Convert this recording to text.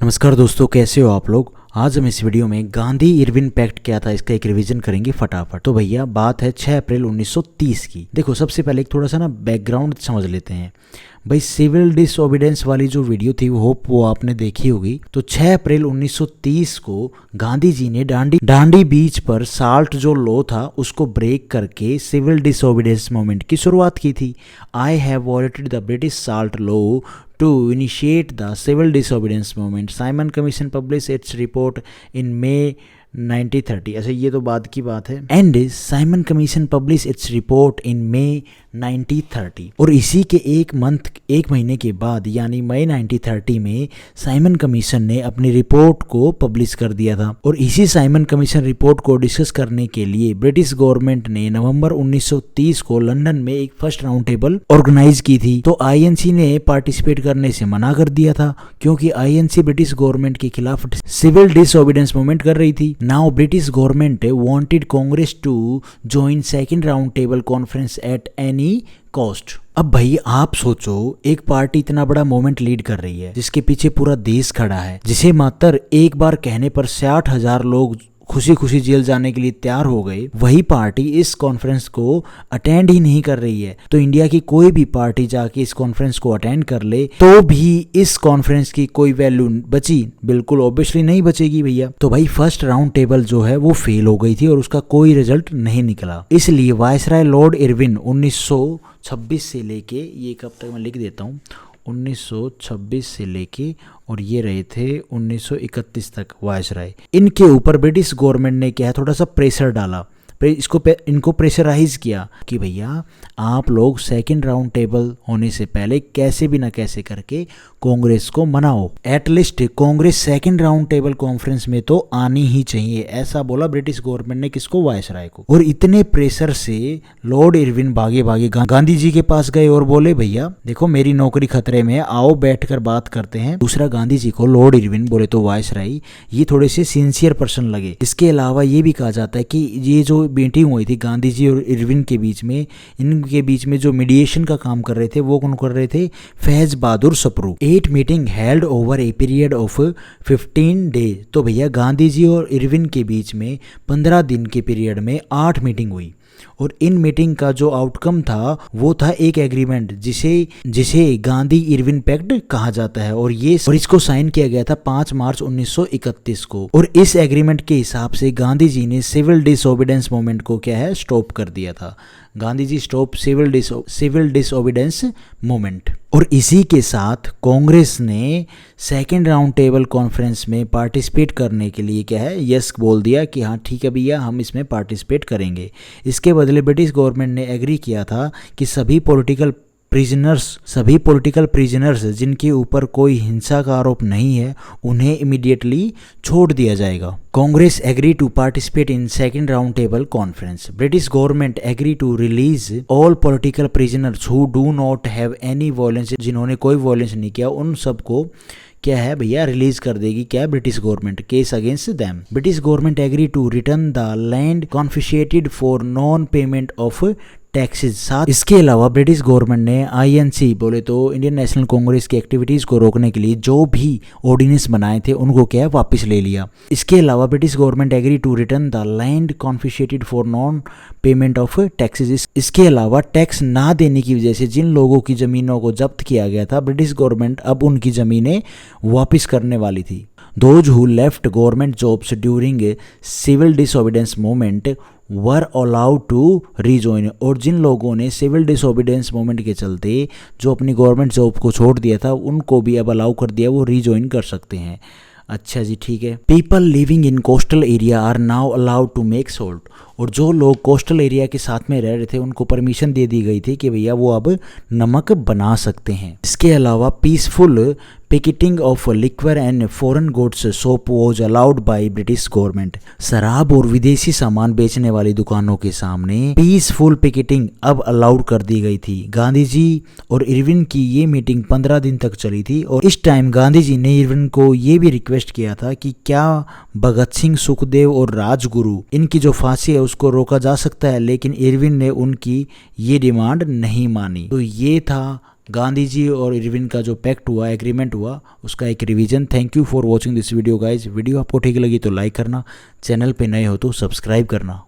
नमस्कार दोस्तों, कैसे हो आप लोग। आज हम इस वीडियो में गांधी इरविन पैक्ट क्या था इसका एक रिवीजन करेंगे फटाफट। तो भैया बात है 6 अप्रैल 1930 की। देखो सबसे पहले एक थोड़ा सा ना बैकग्राउंड समझ लेते हैं भाई। सिविल डिसओबीडियंस वाली जो वीडियो थी वो आपने देखी होगी। तो 6 अप्रैल 1930 को गांधी जी ने डांडी बीच पर साल्ट जो लॉ था उसको ब्रेक करके सिविल डिसओबीडियंस मूवमेंट की शुरुआत की थी। I have violated the British salt law to initiate the civil disobedience movement. Simon Commission published its report in May 1930। अच्छा ये तो बाद की बात है। And Simon commission publish its report in May 1930। और इसी के एक महीने के बाद यानी मई 1930 में साइमन कमीशन ने अपनी रिपोर्ट को पब्लिश कर दिया था। और इसी साइमन कमीशन रिपोर्ट को डिस्कस करने के लिए ब्रिटिश गवर्नमेंट ने नवंबर 1930 को लंदन में एक फर्स्ट राउंड टेबल ऑर्गेनाइज की थी। तो आईएनसी ने पार्टिसिपेट करने से मना कर दिया था क्योंकि आईएनसी ब्रिटिश गवर्नमेंट के खिलाफ सिविल डिसओबीडियंस मूवमेंट कर रही थी। Now British government wanted Congress to join second round table conference at any cost। अब भाई आप सोचो, एक पार्टी इतना बड़ा मूवमेंट लीड कर रही है जिसके पीछे पूरा देश खड़ा है, जिसे मात्र एक बार कहने पर 60,000 लोग खुशी खुशी जेल जाने के लिए तैयार हो गए। वही पार्टी इस कॉन्फ्रेंस को अटेंड ही नहीं कर रही है। तो इंडिया की कोई भी पार्टी जाके इस कॉन्फ्रेंस को अटेंड कर ले तो भी इस कॉन्फ्रेंस की कोई वैल्यू बची? बिल्कुल ऑब्वियसली नहीं बचेगी भैया। तो भाई फर्स्ट राउंड टेबल जो है वो फेल हो गई थी और उसका कोई रिजल्ट नहीं निकला। इसलिए वायसराय लॉर्ड इरविन 1926 से लेके, ये कब तक मैं लिख देता हूँ, 1926 से लेके और ये रहे थे 1931 तक वायसराय। इनके ऊपर ब्रिटिश गवर्नमेंट ने क्या है थोड़ा सा प्रेशर डाला, इनको प्रेशराइज किया कि भैया आप लोग सेकंड राउंड टेबल होने से पहले कैसे भी ना कैसे करके कांग्रेस को मनाओ। At least Congress second round table conference में तो आनी ही चाहिए, ऐसा बोला ब्रिटिश गवर्नमेंट ने किसको? वायसराय को। और इतने प्रेशर से लॉर्ड इरविन भागे गांधी जी के पास गए और बोले भैया देखो मेरी नौकरी खतरे में है, आओ बैठकर बात करते हैं। दूसरा गांधी जी को लॉर्ड इरविन बोले तो वायसराय ये थोड़े से सिंसियर पर्सन लगे। इसके अलावा ये भी कहा जाता है कि ये जो मीटिंग हुई थी गांधी जी और इरविन के बीच में, इनके बीच में जो मीडिएशन का काम कर रहे थे वो कौन कर रहे थे? Faiz Bahadur Sapru. 8 meeting held over a period of 15 days. तो भैया गांधी जी और इरविन के बीच में 15 दिन के पीरियड में 8 मीटिंग हुई। और इन मीटिंग का जो आउटकम था वो था एक एग्रीमेंट जिसे गांधी इरविन पैक्ट कहा जाता है। और इसको साइन किया गया था 5 मार्च 1931 को। और इस एग्रीमेंट के हिसाब से गांधी जी ने सिविल डिसओबीडियंस मूवमेंट को क्या है स्टॉप कर दिया था। Gandhi ji stop civil disobedience movement. और इसी के साथ कांग्रेस ने सेकेंड राउंड टेबल कॉन्फ्रेंस में पार्टिसिपेट करने के लिए क्या है यस बोल दिया कि हाँ ठीक है भैया हम इसमें पार्टिसिपेट करेंगे। इसके बदले ब्रिटिश गवर्नमेंट ने एग्री किया था कि सभी पॉलिटिकल प्रिजनर्स जिनके ऊपर कोई हिंसा का आरोप नहीं है उन्हें इमीडिएटली छोड़ दिया जाएगा। Congress agree to participate in second round table conference. British government agree to release all political prisoners who do not have any violence. जिन्होंने कोई वॉयलेंस नहीं किया उन सबको क्या है भैया रिलीज कर देगी क्या British government, case against them. British government agree to return the land confiscated for non payment of taxes. साथ इसके अलावा ब्रिटिश गवर्नमेंट ने आईएनसी बोले तो इंडियन नेशनल कांग्रेस की एक्टिविटीज को रोकने के लिए जो भी ऑर्डिनेंस बनाए थे उनको क्या है वापस ले लिया। इसके अलावा British government agree to return the land confiscated for non payment of taxes. इसके अलावा टैक्स ना देने की वजह से जिन लोगों की जमीनों को जब्त किया गया था ब्रिटिश गवर्नमेंट अब उनकी जमीनें वापस करने वाली थी। Those who left government jobs during civil disobedience movement were allowed to rejoin। और जिन लोगों ने सिविल डिसओबीडियंस मूवमेंट के चलते जो अपनी गवर्नमेंट जॉब को छोड़ दिया था उनको भी अब अलाउ कर दिया, वो रिजॉइन कर सकते हैं। अच्छा जी ठीक है। People living in coastal area are now allowed to make salt. और जो लोग कोस्टल एरिया के साथ में रह रहे थे उनको परमिशन दे दी गई थी कि भैया वो अब नमक बना सकते हैं। इसके अलावा peaceful picketing of liquor and foreign goods shop was allowed by British government. शराब और विदेशी सामान बेचने वाली दुकानों के सामने पीसफुल पिकेटिंग अब अलाउड कर दी गई थी। गांधी जी और इरविन की ये मीटिंग 15 दिन तक चली थी। और इस टाइम गांधी जी ने इरविन को ये भी रिक्वेस्ट किया था कि क्या भगत सिंह, सुखदेव और राजगुरु इनकी जो फांसी है उसको रोका जा सकता है, लेकिन इरविन ने उनकी ये डिमांड नहीं मानी। तो ये था गांधी जी और इरविन का जो पैक्ट हुआ, एग्रीमेंट हुआ, उसका एक revision. Thank you for watching this video guys. Video आपको ठीक लगी तो लाइक करना, चैनल पे नए हो तो सब्सक्राइब करना।